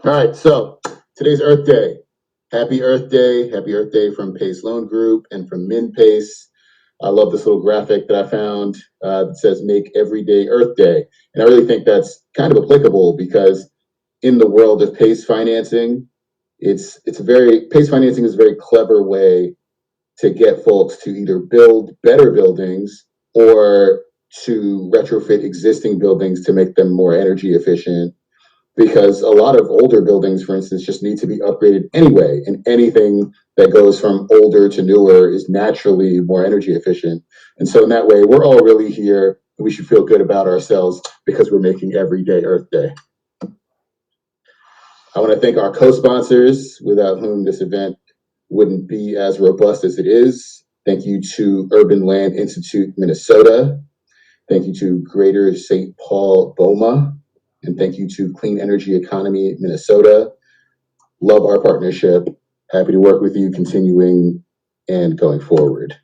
All right, so today's Earth Day. Happy Earth Day. Happy Earth Day from PACE Loan Group and from MinnPACE. I love this little graphic that I found that says make every day Earth Day. And I really think that's kind of applicable because in the world of PACE financing, PACE financing is a very clever way to get folks to either build better buildings or to retrofit existing buildings to make them more energy efficient, because a lot of older buildings, for instance, just need to be upgraded anyway, and anything that goes from older to newer is naturally more energy efficient. And so in that way, we're all really here, and we should feel good about ourselves because we're making every day Earth Day. I want to thank our co-sponsors, without whom this event wouldn't be as robust as it is. Thank you to Urban Land Institute, Minnesota. Thank you to Greater St. Paul, BOMA. And thank you to Clean Energy Economy, Minnesota. Love our partnership. Happy to work with you continuing and going forward.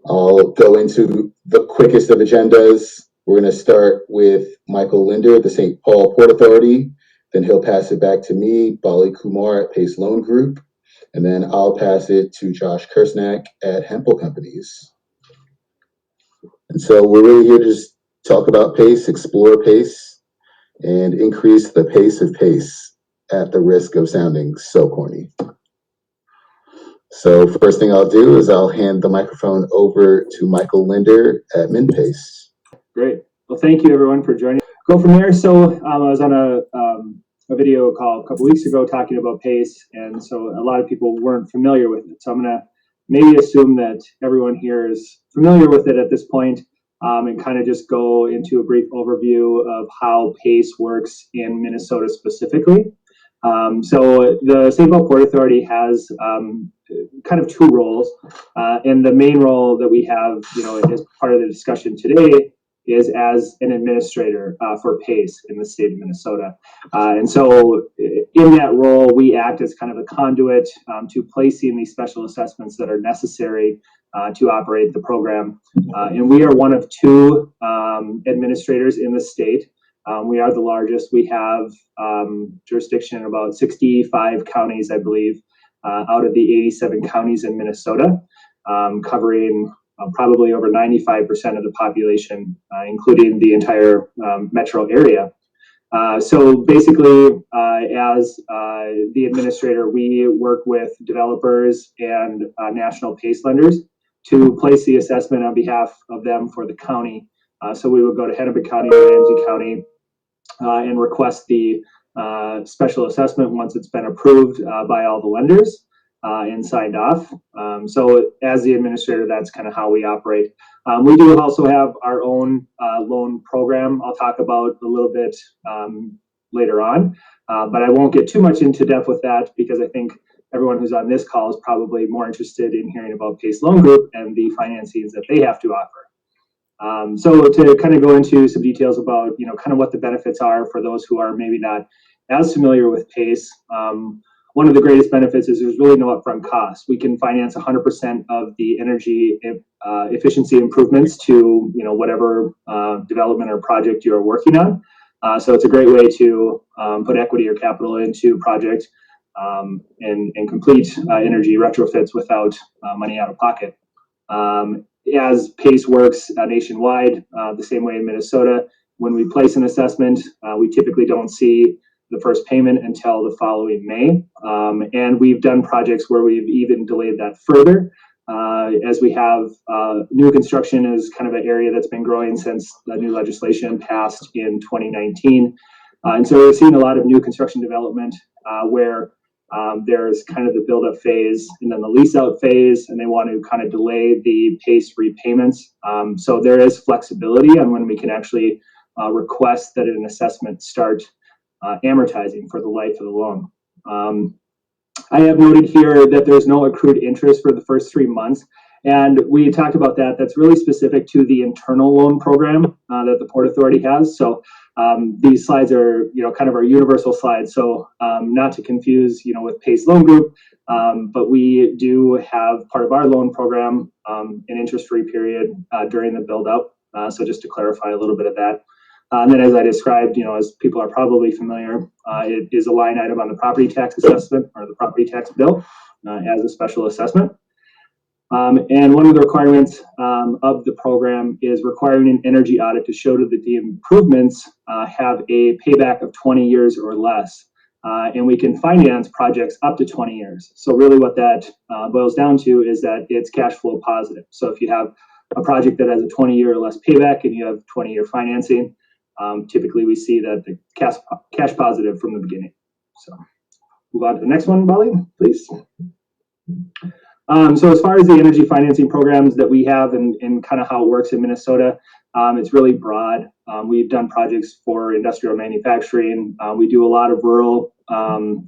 I'll go into the quickest of agendas. We're going to start with Michael Linder at the St. Paul Port Authority. Then he'll pass it back to me, Bali Kumar at PACE Loan Group. And then I'll pass it to Josh Kersnack at Hempel Companies. And so we're really here to just talk about PACE, explore PACE, and increase the pace of PACE at the risk of sounding so corny. So first thing I'll do is I'll hand the microphone over to Michael Linder at MinnPACE. Great. Well, thank you everyone for joining. Go from there. So I was on a video call a couple weeks ago talking about PACE, and so a lot of people weren't familiar with it. So I'm going to maybe assume that everyone here is familiar with it at this point, and kind of just go into a brief overview of how PACE works in Minnesota specifically. So the St. Paul Port Authority has kind of two roles, and the main role that we have, as part of the discussion today, is as an administrator for PACE in the state of Minnesota. And so in that role, we act as kind of a conduit to placing these special assessments that are necessary to operate the program. And we are one of two administrators in the state. We are the largest. We have jurisdiction in about 65 counties, I believe, out of the 87 counties in Minnesota, covering probably over 95% of the population, including the entire metro area. So basically, as the administrator, we work with developers and national PACE lenders to place the assessment on behalf of them for the county. So we would go to Hennepin County or Ramsey County and request the special assessment once it's been approved by all the lenders and signed off. So as the administrator, that's kind of how we operate. We do also have our own loan program I'll talk about a little bit later on, but I won't get too much into depth with that because I think everyone who's on this call is probably more interested in hearing about PACE Loan Group and the financings that they have to offer. So to kind of go into some details about, kind of what the benefits are for those who are maybe not as familiar with PACE. One of the greatest benefits is there's really no upfront cost. We can finance 100% of the energy efficiency improvements to, whatever development or project you're working on. So it's a great way to put equity or capital into project and complete energy retrofits without money out of pocket. As PACE works nationwide, the same way in Minnesota, when we place an assessment, we typically don't see the first payment until the following May. And we've done projects where we've even delayed that further, as we have new construction is kind of an area that's been growing since the new legislation passed in 2019. And so we've seen a lot of new construction development where there's kind of the build-up phase and then the lease-out phase, and they want to kind of delay the PACE repayments. So there is flexibility on when we can actually request that an assessment start amortizing for the life of the loan. I have noted here that there's no accrued interest for the first 3 months, and we talked about that. That's really specific to the internal loan program that the Port Authority has. So these slides are, kind of our universal slides. So not to confuse, with PACE Loan Group, but we do have part of our loan program an interest-free period during the build-up. So just to clarify a little bit of that. And then, as I described, as people are probably familiar, it is a line item on the property tax assessment or the property tax bill as a special assessment. And one of the requirements of the program is requiring an energy audit to show that the improvements have a payback of 20 years or less. And we can finance projects up to 20 years. So really what that boils down to is that it's cash flow positive. So if you have a project that has a 20-year or less payback and you have 20-year financing, typically we see that the cash positive from the beginning. So move on to the next one, Molly, please. So as far as the energy financing programs that we have and kind of how it works in Minnesota, it's really broad. We've done projects for industrial manufacturing. We do a lot of rural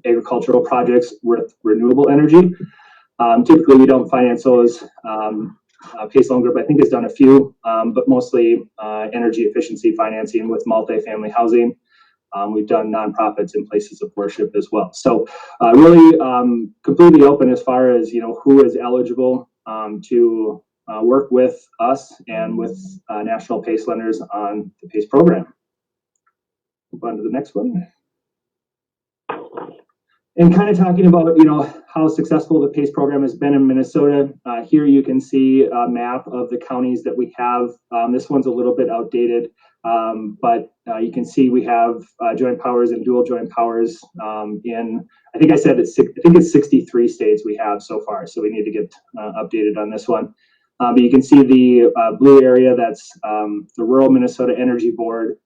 agricultural projects with renewable energy. Typically, we don't finance those. PACE Loan Group, I think, has done a few, but mostly energy efficiency financing with multifamily housing. We've done nonprofits and places of worship as well. So really completely open as far as, who is eligible to work with us and with national PACE lenders on the PACE program. Move on to the next one. And kind of talking about, how successful the PACE program has been in Minnesota. Here you can see a map of the counties that we have. This one's a little bit outdated, but you can see we have joint powers and dual joint powers in, I think it's 63 states we have so far. So we need to get updated on this one. But you can see the blue area, that's the Rural Minnesota Energy Board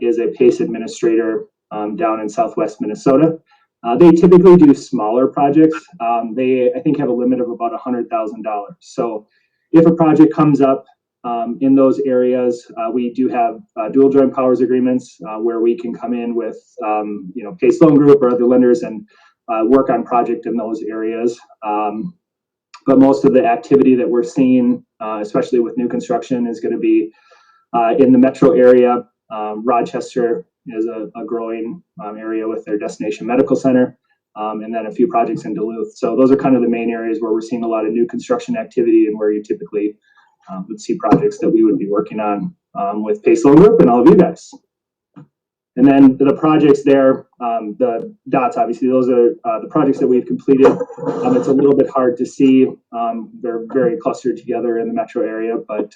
is a PACE administrator down in Southwest Minnesota. They typically do smaller projects. They, I think, have a limit of about $100,000. So if a project comes up in those areas, we do have dual joint powers agreements where we can come in with, PACE Loan Group or other lenders and work on project in those areas. But most of the activity that we're seeing, especially with new construction, is going to be in the metro area. Rochester is a growing area with their destination medical center, and then a few projects in Duluth. So those are kind of the main areas where we're seeing a lot of new construction activity and where you typically would see projects that we would be working on with PACE Loan Group and all of you guys. And then the projects there, the dots, obviously, those are the projects that we've completed. It's a little bit hard to see. They're very clustered together in the metro area, but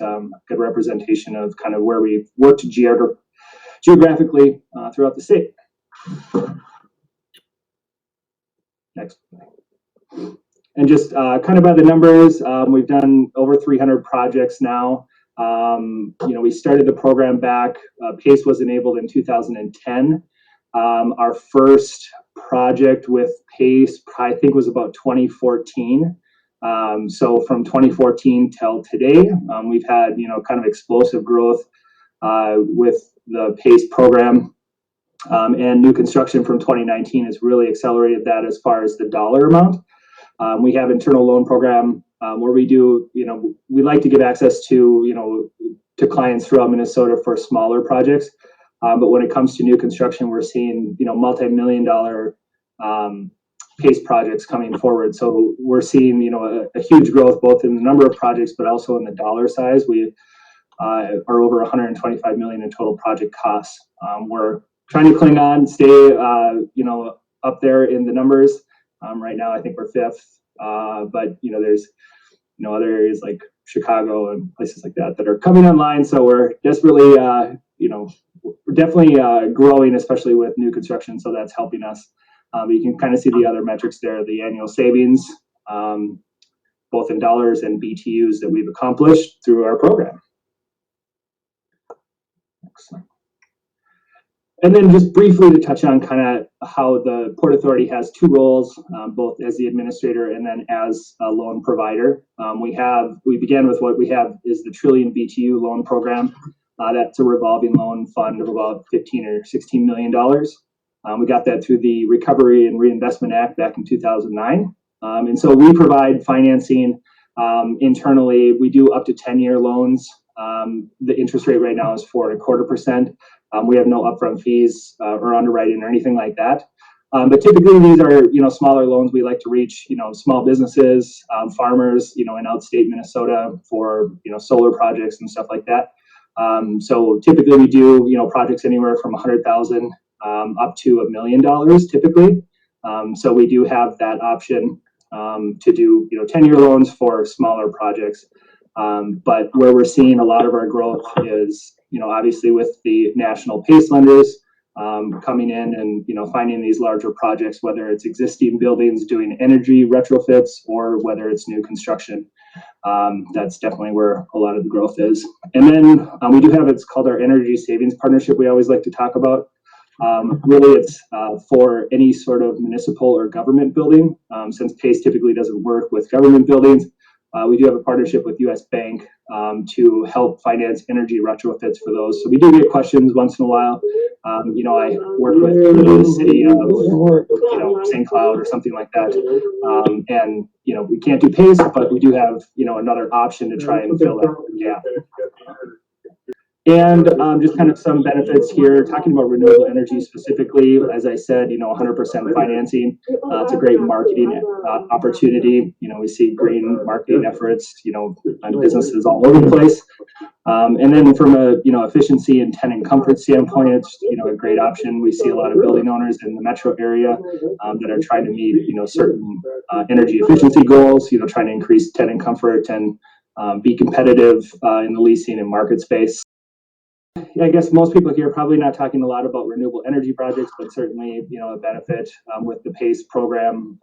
good representation of kind of where we've worked geographically throughout the state. Next. And just kind of by the numbers, we've done over 300 projects now. We started the program back. PACE was enabled in 2010. Our first project with PACE, I think, was about 2014. So from 2014 till today, we've had, kind of explosive growth with the PACE program. And new construction from 2019 has really accelerated that as far as the dollar amount. We have internal loan program where we do, we like to give access to, to clients throughout Minnesota for smaller projects. But when it comes to new construction, we're seeing, multi-million-dollar PACE projects coming forward. So we're seeing, a huge growth both in the number of projects, but also in the dollar size. We are over 125 million in total project costs. We're trying to cling on, stay, up there in the numbers. Right now, I think we're fifth, but there's other areas like Chicago and places like that are coming online. So we're desperately, we're definitely growing, especially with new construction. So that's helping us. You can kind of see the other metrics there, the annual savings, both in dollars and BTUs that we've accomplished through our program. Excellent. And then just briefly to touch on kind of how the Port Authority has two roles, both as the administrator and then as a loan provider. We began with what we have is the Trillion BTU loan program. That's a revolving loan fund of about $15 or $16 million. We got that through the Recovery and Reinvestment Act back in 2009. And so we provide financing internally. We do up to 10-year loans. The interest rate right now is 4.25%. We have no upfront fees or underwriting or anything like that. But typically these are, smaller loans. We like to reach, small businesses, farmers, in outstate Minnesota for, solar projects and stuff like that. So typically we do, projects anywhere from $100,000 up to $1 million typically. So we do have that option to do, 10-year loans for smaller projects. But where we're seeing a lot of our growth is, obviously with the national PACE lenders coming in and, finding these larger projects, whether it's existing buildings doing energy retrofits or whether it's new construction. That's definitely where a lot of the growth is. And then we do have, it's called our Energy Savings Partnership. We always like to talk about. Really, it's for any sort of municipal or government building. Since PACE typically doesn't work with government buildings, we do have a partnership with US Bank to help finance energy retrofits for those. So we do get questions once in a while. I work with the city of, St. Cloud or something like that. And, we can't do PACE, but we do have, another option to try and fill that gap. And just kind of some benefits here, talking about renewable energy specifically. As I said, 100% financing. It's a great marketing opportunity. We see green marketing efforts, on businesses all over the place. And then from a, efficiency and tenant comfort standpoint, it's, a great option. We see a lot of building owners in the metro area that are trying to meet, certain energy efficiency goals, trying to increase tenant comfort and be competitive in the leasing and market space. I guess most people here are probably not talking a lot about renewable energy projects, but certainly, a benefit with the PACE program.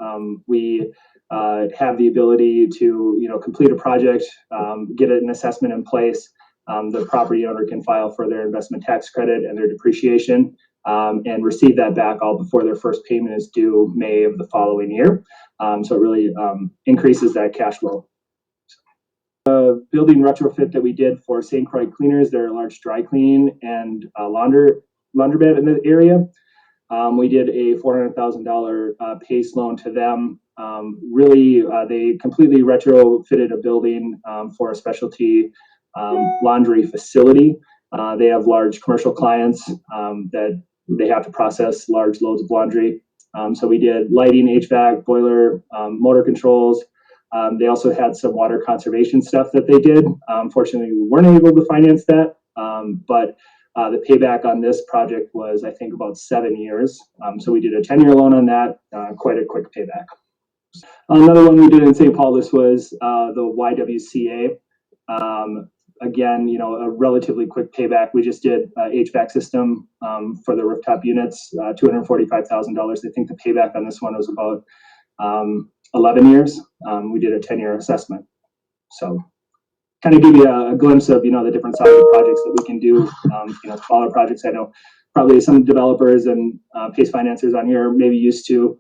We have the ability to, complete a project, get an assessment in place. The property owner can file for their investment tax credit and their depreciation and receive that back all before their first payment is due May of the following year. So it really increases that cash flow. Building retrofit that we did for St. Croix Cleaners, they're a large dry cleaning and laundromat in the area. We did a $400,000 PACE loan to them. Really, they completely retrofitted a building for a specialty laundry facility. They have large commercial clients that they have to process large loads of laundry. So we did lighting, HVAC, boiler, motor controls. They also had some water conservation stuff that they did. Fortunately, we weren't able to finance that, but the payback on this project was, I think, about 7 years. So we did a 10-year loan on that, quite a quick payback. Another one we did in St. Paul, this was the YWCA. Again, a relatively quick payback. We just did HVAC system for the rooftop units, $245,000. I think the payback on this one was about 11 years. We did a 10-year assessment. So kind of give you a glimpse of, the different size of projects that we can do, smaller projects. I know probably some developers and PACE financiers on here may be used to,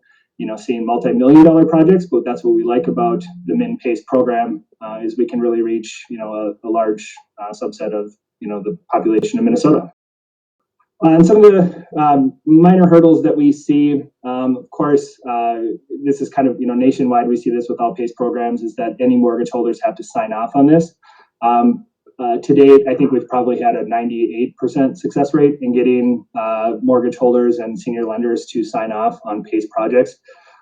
seeing multi-million-dollar projects, but that's what we like about the MinnPACE program is we can really reach, a large subset of, the population of Minnesota. And some of the minor hurdles that we see, of course, this is kind of, nationwide, we see this with all PACE programs, is that any mortgage holders have to sign off on this. To date, I think we've probably had a 98% success rate in getting mortgage holders and senior lenders to sign off on PACE projects.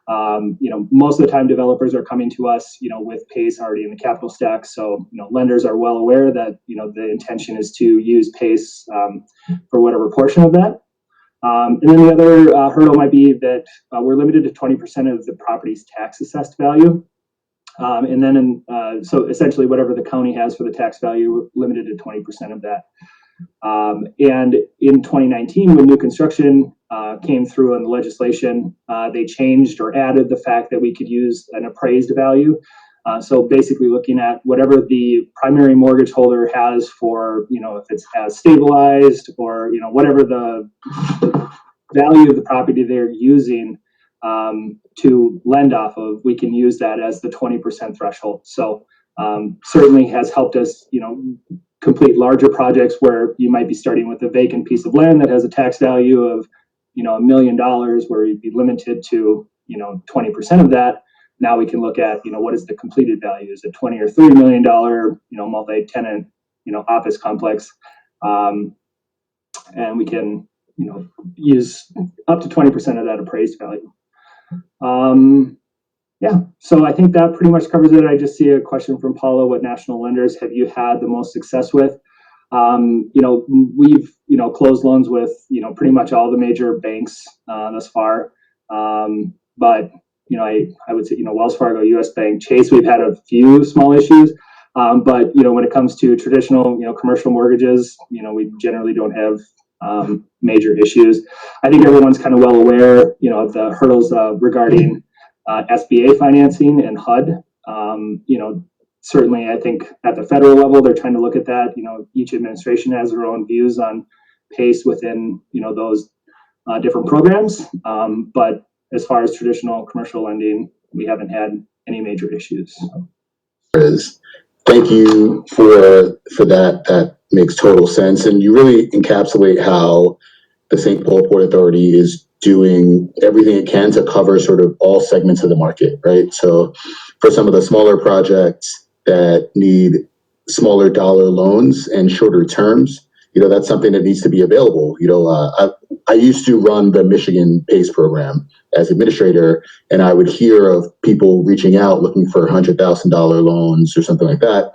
Most of the time developers are coming to us, with PACE already in the capital stack. So, lenders are well aware that, the intention is to use PACE for whatever portion of that. And then the other hurdle might be that we're limited to 20% of the property's tax assessed value. And then, so essentially whatever the county has for the tax value, we're limited to 20% of that. And in 2019, when new construction came through in the legislation, they changed or added the fact that we could use an appraised value. So basically looking at whatever the primary mortgage holder has for, if it's as stabilized or, whatever the value of the property they're using to lend off of, we can use that as the 20% threshold. So certainly has helped us, complete larger projects where you might be starting with a vacant piece of land that has a tax value of, $1 million, where you'd be limited to, 20% of that. Now we can look at, what is the completed value? Is it $20 or $30 million, multi-tenant, office complex? And we can, use up to 20% of that appraised value. Yeah, so I think that pretty much covers it. I just see a question from Paula. What national lenders have you had the most success with? We've closed loans with pretty much all the major banks thus far, but I would say Wells Fargo, U.S. Bank, Chase. We've had a few small issues, but when it comes to traditional commercial mortgages, we generally don't have major issues. I think everyone's kind of well aware of the hurdles regarding SBA financing and HUD. Certainly, I think at the federal level, they're trying to look at that. Each administration has their own views on PACE within, those different programs. But as far as traditional commercial lending, we haven't had any major issues. Thank you for that. That makes total sense. And you really encapsulate how the St. Paul Port Authority is doing everything it can to cover sort of all segments of the market, right? So for some of the smaller projects that need smaller dollar loans and shorter terms, that's something that needs to be available. I used to run the Michigan PACE program as administrator, and I would hear of people reaching out looking for $100,000 loans or something like that.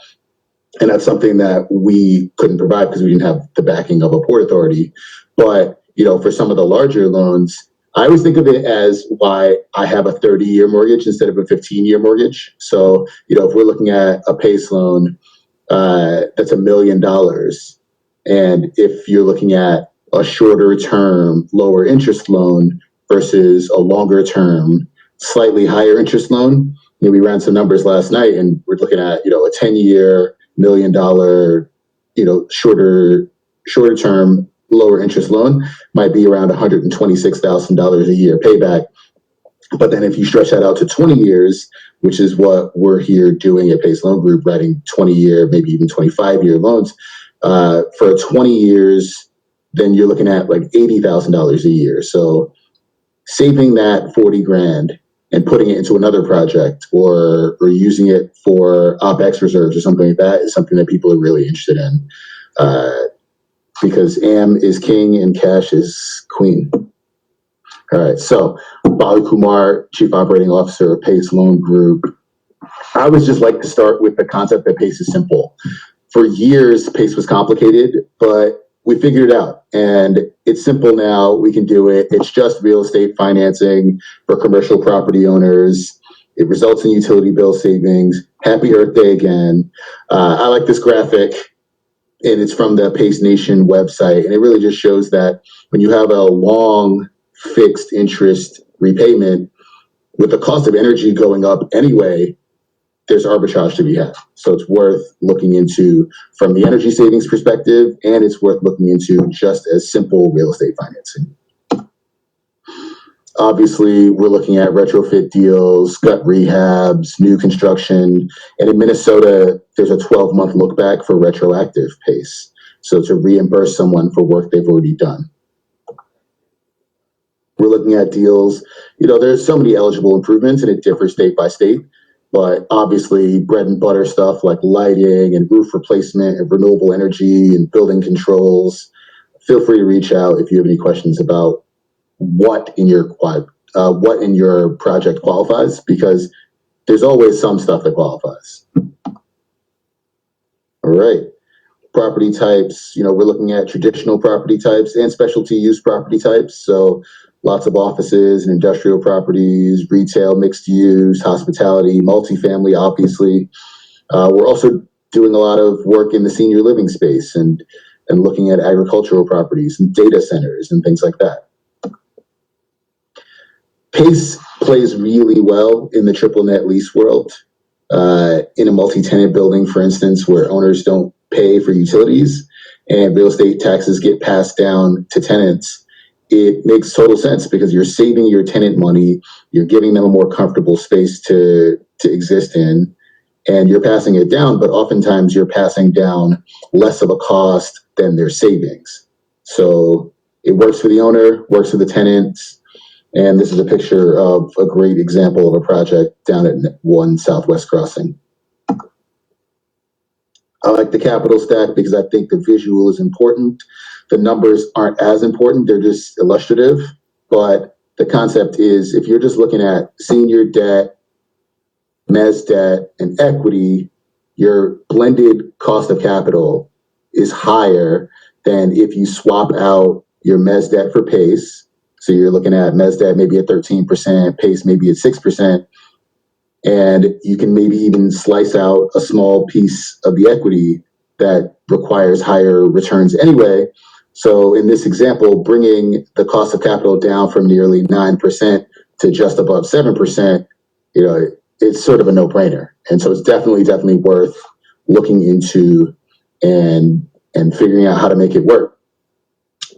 And that's something that we couldn't provide because we didn't have the backing of a port authority. But, for some of the larger loans, I always think of it as why I have a 30-year mortgage instead of a 15-year mortgage. So, if we're looking at a PACE loan that's $1 million, and if you're looking at a shorter term, lower interest loan versus a longer term, slightly higher interest loan, we ran some numbers last night, and we're looking at a 10-year, $1 million, shorter term, lower interest loan might be around $126,000 a year payback. But then if you stretch that out to 20 years, which is what we're here doing at PACE Loan Group, writing 20-year, maybe even 25-year loans, for 20 years, then you're looking at like $80,000 a year. So saving that 40 grand and putting it into another project or using it for OpEx reserves or something like that is something that people are really interested in. Because AM is king and cash is queen. All right, so Bali Kumar, Chief Operating Officer of PACE Loan Group. I always just like to start with the concept that PACE is simple. For years, PACE was complicated, but we figured it out. And it's simple now. We can do it. It's just real estate financing for commercial property owners. It results in utility bill savings. Happy Earth Day again. I like this graphic, and it's from the PACE Nation website. And it really just shows that when you have a long fixed interest repayment, with the cost of energy going up anyway, there's arbitrage to be had. So it's worth looking into from the energy savings perspective, and it's worth looking into just as simple real estate financing. Obviously, we're looking at retrofit deals, gut rehabs, new construction. And in Minnesota, there's a 12-month look back for retroactive PACE. So to reimburse someone for work they've already done. We're looking at deals, there's so many eligible improvements and it differs state by state. But obviously, bread and butter stuff like lighting and roof replacement and renewable energy and building controls. Feel free to reach out if you have any questions about what in your project qualifies, because there's always some stuff that qualifies. All right. Property types, we're looking at traditional property types and specialty use property types. So lots of offices and industrial properties, retail, mixed use, hospitality, multifamily, obviously. We're also doing a lot of work in the senior living space and looking at agricultural properties and data centers and things like that. PACE plays really well in the triple net lease world. In a multi-tenant building, for instance, where owners don't pay for utilities and real estate taxes get passed down to tenants, it makes total sense because you're saving your tenant money, you're giving them a more comfortable space to exist in, and you're passing it down, but oftentimes you're passing down less of a cost than their savings. So it works for the owner, works for the tenants. And this is a picture of a great example of a project down at 1 Southwest Crossing. I like the capital stack because I think the visual is important. The numbers aren't as important, they're just illustrative. But the concept is if you're just looking at senior debt, mezz debt, and equity, your blended cost of capital is higher than if you swap out your mezz debt for PACE. So you're looking at mezz debt maybe at 13%, PACE maybe at 6%, and you can maybe even slice out a small piece of the equity that requires higher returns anyway. So in this example, bringing the cost of capital down from nearly 9% to just above 7%, it's sort of a no-brainer. And so it's definitely worth looking into and figuring out how to make it work.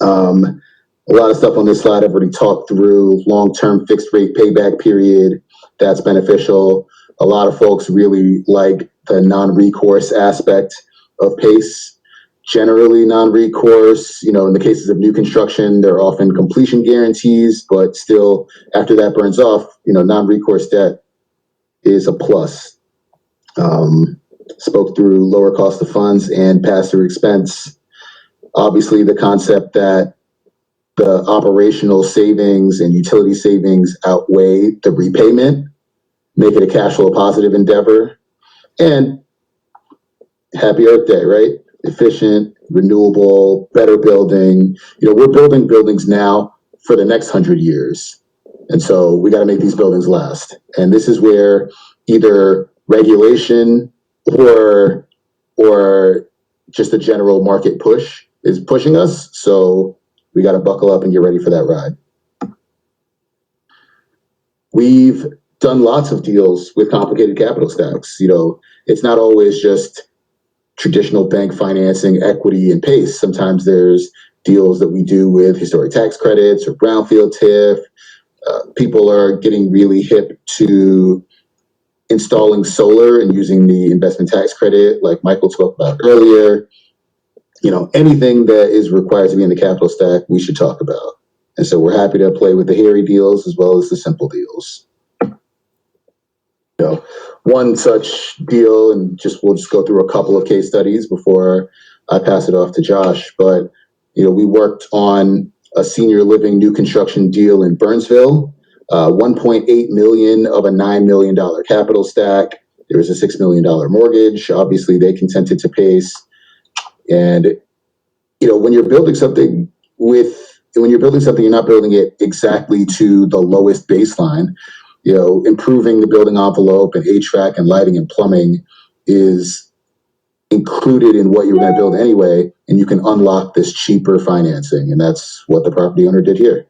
A lot of stuff on this slide I've already talked through. Long-term fixed rate payback period, that's beneficial. A lot of folks really like the non-recourse aspect of PACE. Generally non-recourse, in the cases of new construction, there are often completion guarantees, but still after that burns off, non-recourse debt is a plus. Spoke through lower cost of funds and pass-through expense. Obviously the concept that the operational savings and utility savings outweigh the repayment, make it a cash flow positive endeavor. And happy Earth Day, right? Efficient, renewable, better building. We're building buildings now for the next 100 years. And so we got to make these buildings last. And this is where either regulation or just a general market push is pushing us. So we got to buckle up and get ready for that ride. We've done lots of deals with complicated capital stacks. It's not always just traditional bank financing, equity, and PACE. Sometimes there's deals that we do with historic tax credits or brownfield TIF. People are getting really hip to installing solar and using the investment tax credit, like Michael spoke about earlier. Anything that is required to be in the capital stack, we should talk about. And so we're happy to play with the hairy deals as well as the simple deals. One such deal, and we'll just go through a couple of case studies before I pass it off to Josh. But, we worked on a senior living new construction deal in Burnsville, 1.8 million of a $9 million capital stack. There was a $6 million mortgage. Obviously they consented to PACE. And, when you're building something, you're not building it exactly to the lowest baseline. Improving the building envelope and HVAC and lighting and plumbing is included in what you're going to build anyway, and you can unlock this cheaper financing, and that's what the property owner did here.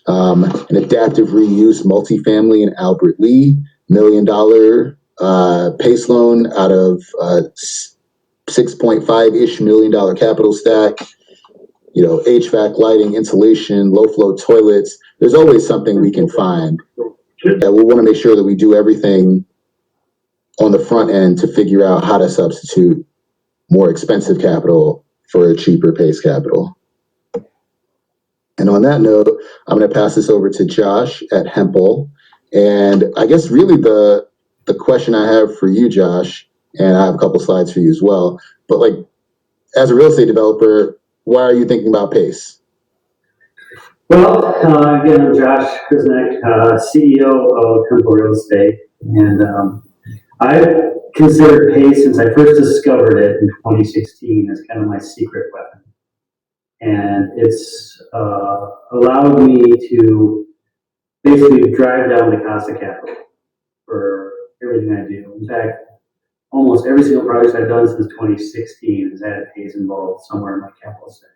An adaptive reuse multifamily in Albert Lee, $1 million PACE loan out of $6.5-ish million capital stack. HVAC, lighting, insulation, low flow toilets. There's always something we can find. Yeah, we want to make sure that we do everything on the front end to figure out how to substitute more expensive capital for a cheaper PACE capital. And on that note, I'm going to pass this over to Josh at Hempel. And I guess really the question I have for you, Josh, and I have a couple slides for you as well, but as a real estate developer, why are you thinking about PACE? Well, again, I'm Josh Kuznick, CEO of Hempel Real Estate, and I've considered PACE since I first discovered it in 2016 as kind of my secret weapon. And it's allowed me to basically drive down the cost of capital for everything I do. In fact, almost every single project I've done since 2016 has had PACE involved somewhere in my capital stack.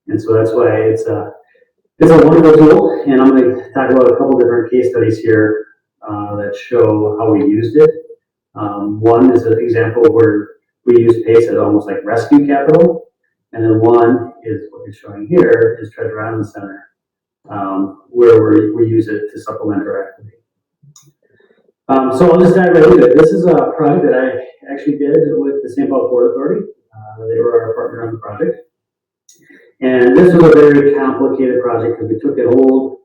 And so that's why it's a wonderful tool. And I'm going to talk about a couple different case studies here that show how we used it. One is an example where we use PACE as almost like rescue capital. And then one is what you're showing here is Treasure Island Center, where we use it to supplement our equity. So I'll just dive right into it. This is a project that I actually did with the St. Paul Port Authority. They were our partner on the project. And this was a very complicated project because we took an old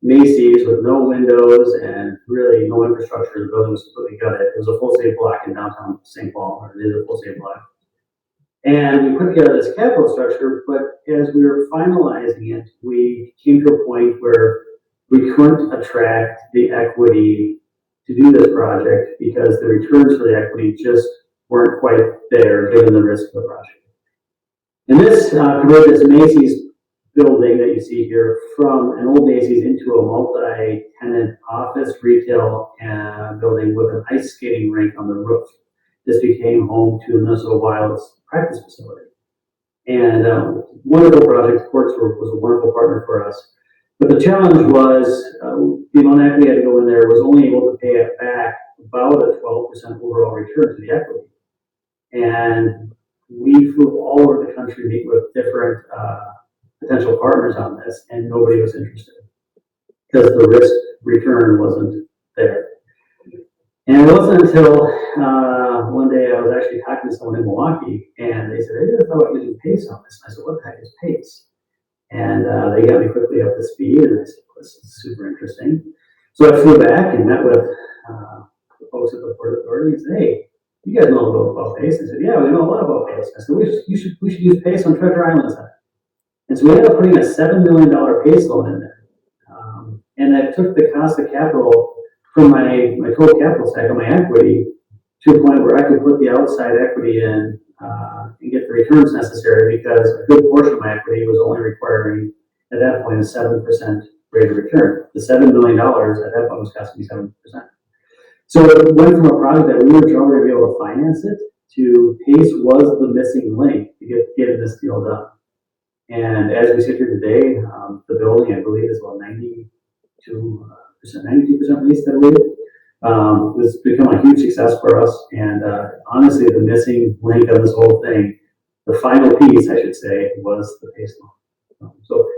Macy's with no windows and really no infrastructure. The building was completely gutted. It was a full state block in downtown St. Paul, or it is a full state block. And we put together this capital structure, but as we were finalizing it, we came to a point where we couldn't attract the equity to do this project because the returns for the equity just weren't quite there given the risk of the project. And this converted this Macy's building that you see here from an old Macy's into a multi-tenant office retail building with an ice skating rink on the roof. This became home to Minnesota Wild's practice facility. And wonderful project. Quartz was a wonderful partner for us. But the challenge was the amount of equity had to go in there was only able to pay it back about a 12% overall return to the equity. And we flew all over the country to meet with different potential partners on this, and nobody was interested because the risk return wasn't there. And it wasn't until one day I was actually talking to someone in Milwaukee, and they said, "Have you ever thought about using PACE on this?" And I said, "What the heck is PACE?" And they got me quickly up to speed, and I said, "This is super interesting." So I flew back and met with the folks at the Port Authority and said, "Hey, you guys know about PACE?" I said, "Yeah, we know a lot about PACE." I said, we should use PACE on Treasure Island Center. And so we ended up putting a $7 million PACE loan in there. And that took the cost of capital from my total capital stack on my equity to a point where I could put the outside equity in and get the returns necessary, because a good portion of my equity was only requiring, at that point, a 7% rate of return. The $7 million at that point was costing me 7%. So it went from a project that we were never going to be able to finance it to PACE was the missing link to get this deal done. And as we sit here today, the building, I believe, is about 92% leased, I believe. It's become a huge success for us. And honestly, the missing link of this whole thing, the final piece, I should say, was the PACE loan. So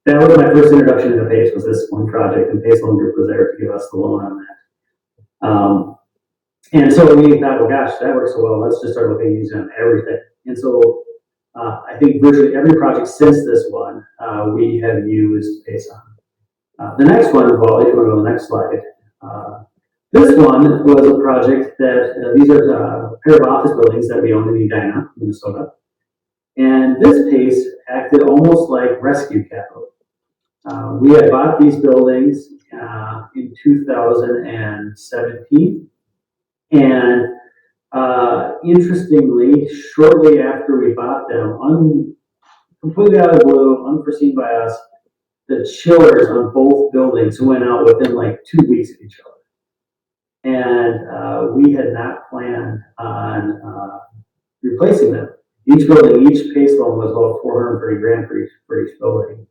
that was my first introduction into PACE, was this one project, and PACE Loan Group was there to give us the loan on that. And so we thought, well, gosh, that works so well. Let's just start looking at using it on everything. And so I think virtually every project since this one, we have used PACE on. The next one, Wally, if you want to go to the next slide. This one was a project that, these are a pair of office buildings that we own in Edina, Minnesota. And this PACE acted almost like rescue capital. We had bought these buildings in 2017. And interestingly, shortly after we bought them, completely out of the blue, unforeseen by us, the chillers on both buildings went out within like 2 weeks of each other. And we had not planned on replacing them. Each building, each PACE loan was about $430,000 for each building.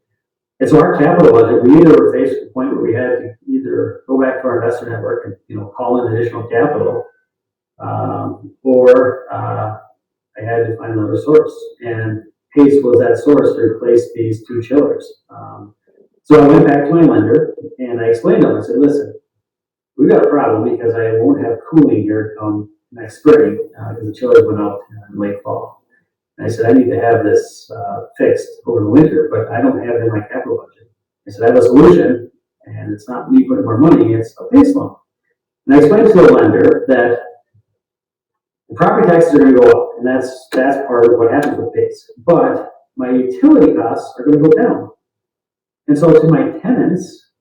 And so our capital budget, we either were faced with a point where we had to either go back to our investor network and call in additional capital, or I had to find another source. And PACE was that source to replace these two chillers. So I went back to my lender and I explained to them, I said, "Listen, we've got a problem because I won't have cooling here come next spring because the chillers went out in late fall. And I said, I need to have this fixed over the winter, but I don't have it in my capital budget." I said, "I have a solution, and it's not me putting more money, it's a PACE loan." And I explained to the lender that the property taxes are going to go up, and that's part of what happens with PACE. But my utility costs are going to go down. And so to my tenants,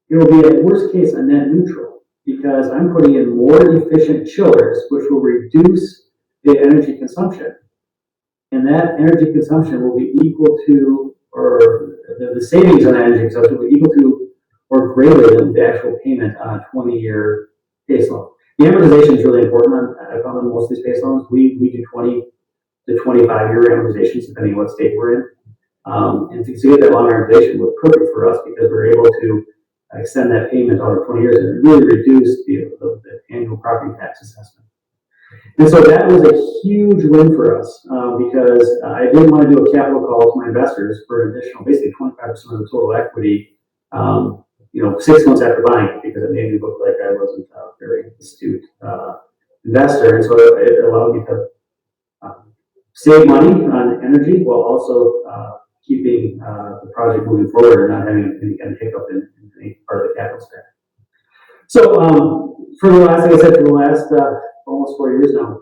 it will be at worst case a net neutral, because I'm putting in more efficient chillers, which will reduce the energy consumption. And that energy consumption will be equal to, or the savings on energy consumption will be equal to or greater than the actual payment on a 20-year PACE loan. The amortization is really important. I found on most of these PACE loans, we do 20 to 25-year amortizations, depending on what state we're in. And to get that long amortization was perfect for us because we're able to extend that payment over 20 years and really reduce the annual property tax assessment. And so that was a huge win for us because I didn't want to do a capital call to my investors for an additional, basically 25% of the total equity, 6 months after buying it, because it made me look like I wasn't a very astute investor. And so it allowed me to save money on energy while also keeping the project moving forward and not having any kind of hiccup in any part of the capital stack. So for the last, like I said, for the last almost 4 years now,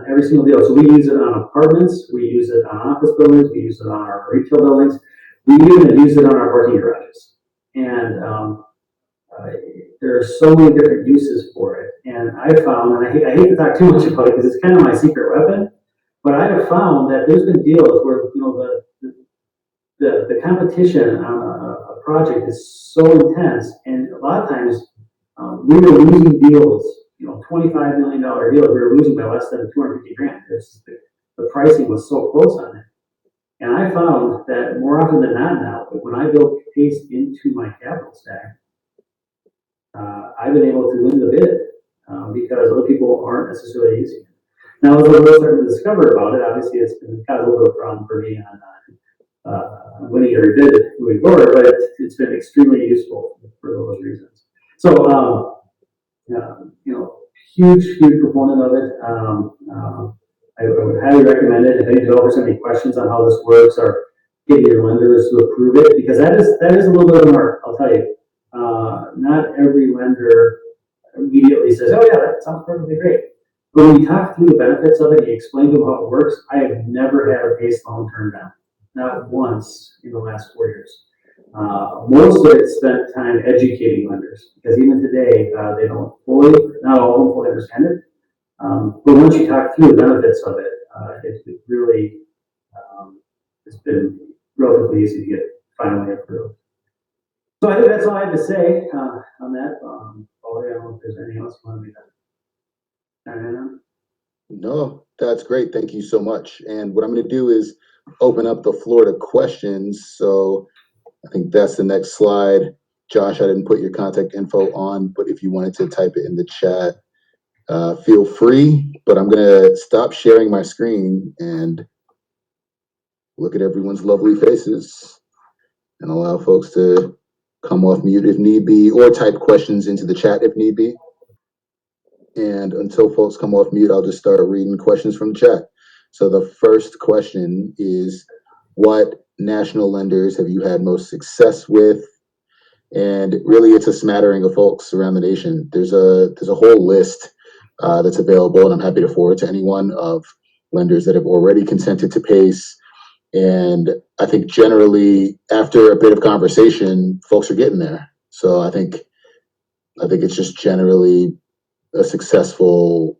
every single deal. So we use it on apartments, we use it on office buildings, we use it on our retail buildings, we even use it on our parking garages. And there are so many different uses for it. And I found, and I hate to talk too much about it because it's kind of my secret weapon, but I have found that there's been deals where, the competition on a project is so intense, and a lot of times we were losing deals, $25 million deals, we were losing by less than 250 grand. The pricing was so close on it. And I found that more often than not now, when I build PACE into my capital stack, I've been able to win the bid because other people aren't necessarily using it. Now, as I'm starting to discover about it, obviously it's been kind of a little bit of a problem for me on winning every bid moving forward, but it's been extremely useful for those reasons. So, huge proponent of it. I would highly recommend it. If any developers have any questions on how this works, or get your lenders to approve it, because that is a little bit of an art, I'll tell you. Not every lender immediately says, "Oh yeah, that sounds perfectly great." But when you talk through the benefits of it, and you explain to them how it works, I have never had a PACE loan turned down, not once in the last 4 years. Most of it spent time educating lenders, because even today they don't not all of them fully understand it. But once you talk through the benefits of it, it really it's been relatively easy to get finally approved. So I think that's all I have to say on that. I don't know if there's anything else you want me to. No, that's great. Thank you so much. And what I'm going to do is open up the floor to questions. So I think that's the next slide. Josh, I didn't put your contact info on, but if you wanted to type it in the chat, feel free. But I'm going to stop sharing my screen and look at everyone's lovely faces and allow folks to come off mute if need be, or type questions into the chat if need be. And until folks come off mute, I'll just start reading questions from the chat. So the first question is, what national lenders have you had most success with? And really, it's a smattering of folks around the nation. There's a whole list that's available, and I'm happy to forward to anyone, of lenders that have already consented to PACE. And I think generally, after a bit of conversation, folks are getting there. So I think it's just generally a successful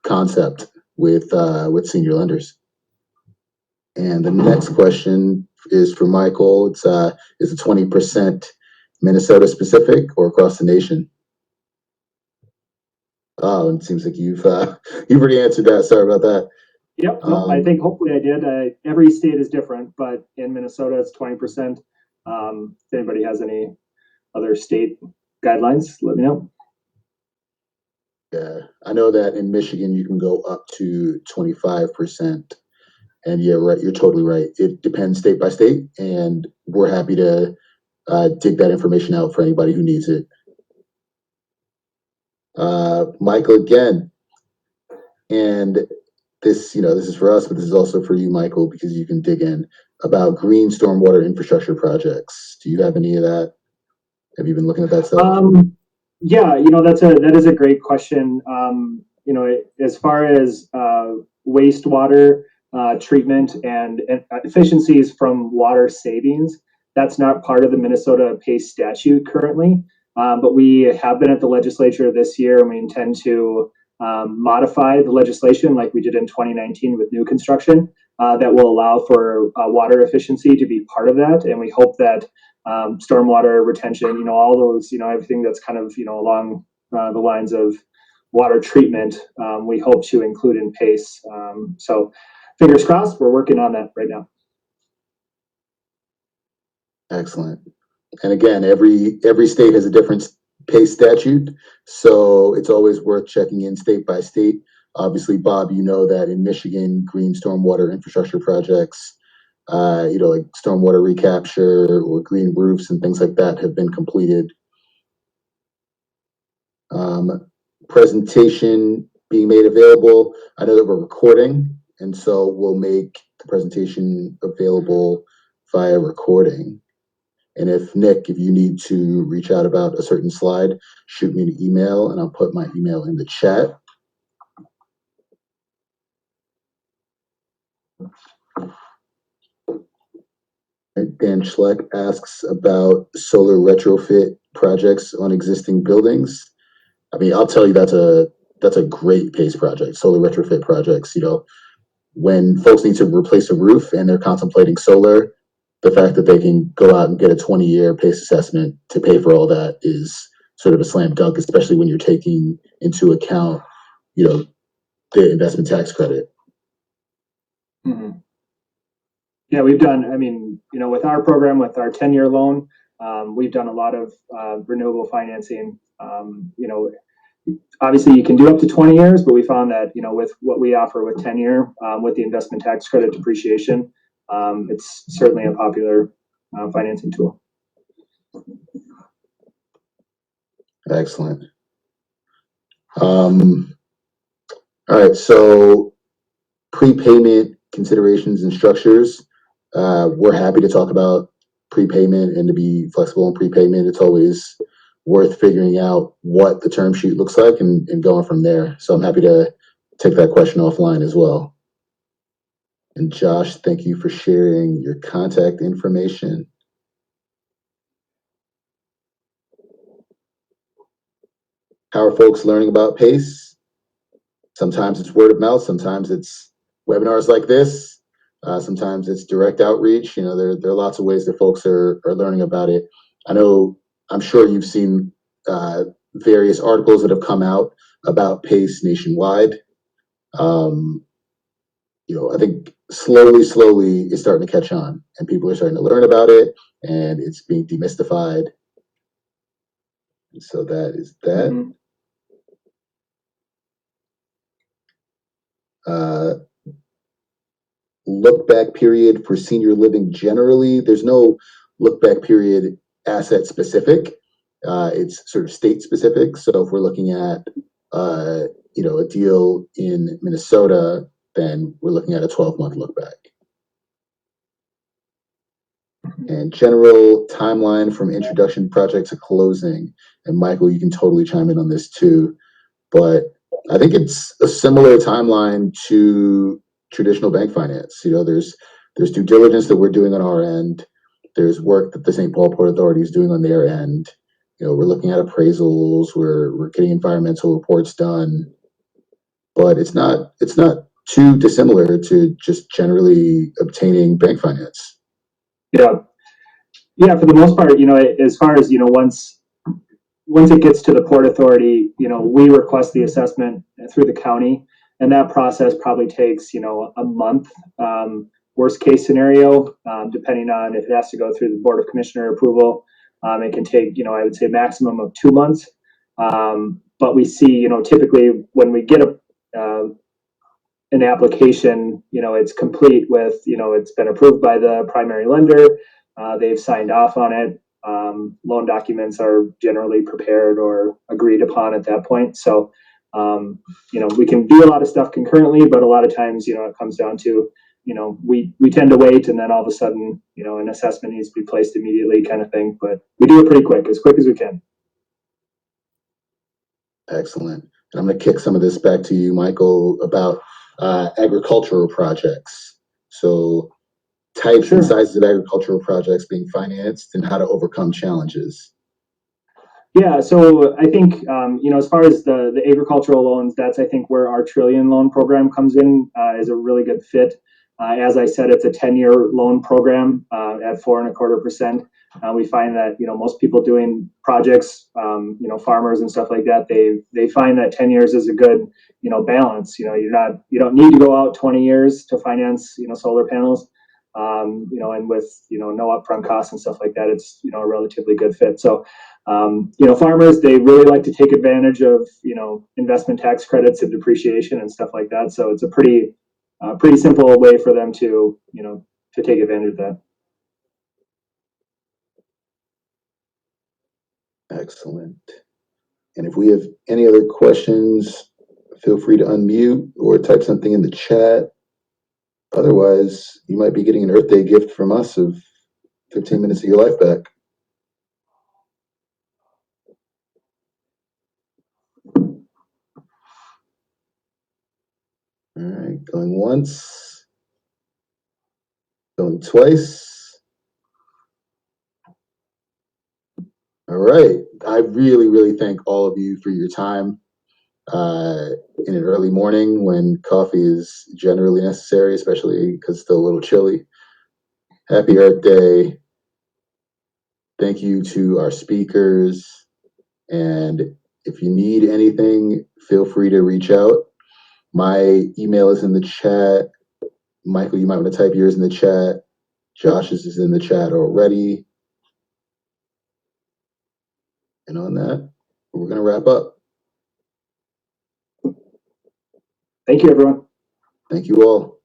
concept with senior lenders. And the next question is for Michael. It's is it 20% Minnesota specific or across the nation? Oh, and it seems like you've already answered that. Sorry about that. Yep. No, I think hopefully I did. Every state is different, but in Minnesota it's 20%. If anybody has any other state guidelines, let me know. Yeah, I know that in Michigan you can go up to 25%. And yeah, right, you're totally right. It depends state by state, and we're happy to dig that information out for anybody who needs it. Michael again, and this is for us, but this is also for you, Michael, because you can dig in about green stormwater infrastructure projects. Do you have any of that? Have you been looking at that stuff? Yeah, that is a great question. As far as wastewater treatment and efficiencies from water savings, that's not part of the Minnesota PACE statute currently. But we have been at the legislature this year, and we intend to modify the legislation like we did in 2019 with new construction that will allow for water efficiency to be part of that. And we hope that stormwater retention, all those, everything that's kind of, along the lines of water treatment, we hope to include in PACE. So fingers crossed, we're working on that right now. Excellent. And again, every state has a different PACE statute, so it's always worth checking in state by state. Obviously, Bob, you know that in Michigan, green stormwater infrastructure projects, like stormwater recapture or green roofs and things like that have been completed. Presentation being made available. I know that we're recording, and so we'll make the presentation available via recording. And if you need to reach out about a certain slide, shoot me an email, and I'll put my email in the chat. Dan Schleck asks about solar retrofit projects on existing buildings. I mean, I'll tell you that's a great PACE project, solar retrofit projects. When folks need to replace a roof and they're contemplating solar, the fact that they can go out and get a 20-year PACE assessment to pay for all that is sort of a slam dunk, especially when you're taking into account, the investment tax credit. Mm-hmm. Yeah, we've done, with our program, with our 10-year loan, we've done a lot of renewable financing. Obviously you can do up to 20 years, but we found that, with what we offer with 10-year, with the investment tax credit depreciation, it's certainly a popular financing tool. Excellent. All right, so prepayment considerations and structures. We're happy to talk about prepayment and to be flexible in prepayment. It's always worth figuring out what the term sheet looks like and going from there. So I'm happy to take that question offline as well. And Josh, thank you for sharing your contact information. How are folks learning about PACE? Sometimes it's word of mouth, sometimes it's webinars like this, sometimes it's direct outreach. There are lots of ways that folks are learning about it. I'm sure you've seen various articles that have come out about PACE nationwide. I think slowly it's starting to catch on, and people are starting to learn about it, and it's being demystified. And so that is that. Mm-hmm. Look back period for senior living generally. There's no look back period asset specific. It's sort of state specific. So if we're looking at a deal in Minnesota, then we're looking at a 12-month look back. And general timeline from introduction project to closing. And Michael, you can totally chime in on this too. But I think it's a similar timeline to traditional bank finance. There's due diligence that we're doing on our end. There's work that the St. Paul Port Authority is doing on their end. We're looking at appraisals. We're getting environmental reports done. But it's not too dissimilar to just generally obtaining bank finance. Yeah, for the most part, as far as, once it gets to the Port Authority, we request the assessment through the county, and that process probably takes, a month. Worst case scenario, depending on if it has to go through the Board of Commissioner approval, it can take, I would say maximum of 2 months. But we see, typically when we get an application, it's complete with, it's been approved by the primary lender. They've signed off on it. Loan documents are generally prepared or agreed upon at that point. So, we can do a lot of stuff concurrently, but a lot of times, it comes down to, we tend to wait, and then all of a sudden, an assessment needs to be placed immediately kind of thing. But we do it pretty quick as we can. Excellent. And I'm going to kick some of this back to you, Michael, about agricultural projects. So types and sizes of agricultural projects being financed and how to overcome challenges. Yeah, so I think, as far as the agricultural loans, that's, I think, where our Trillion loan program comes in, is a really good fit. As I said, it's a 10-year loan program at 4.25%. We find that, most people doing projects, farmers and stuff like that, they find that 10 years is a good, balance. You don't need to go out 20 years to finance, solar panels. And with, no upfront costs and stuff like that, it's, a relatively good fit. So, farmers, they really like to take advantage of, investment tax credits and depreciation and stuff like that. So it's a pretty simple way for them to, to take advantage of that. Excellent. And if we have any other questions, feel free to unmute or type something in the chat. Otherwise, you might be getting an Earth Day gift from us of 15 minutes of your life back. All right, going once, going twice. All All right. I really, really thank all of you for your time in an early morning when coffee is generally necessary, especially because it's still a little chilly. Happy Earth Day. Thank you to our speakers. And if you need anything, feel free to reach out. My email is in the chat. Michael, you might want to type yours in the chat. Josh's is in the chat already. And on that, we're going to wrap up. Thank you, everyone. Thank you all.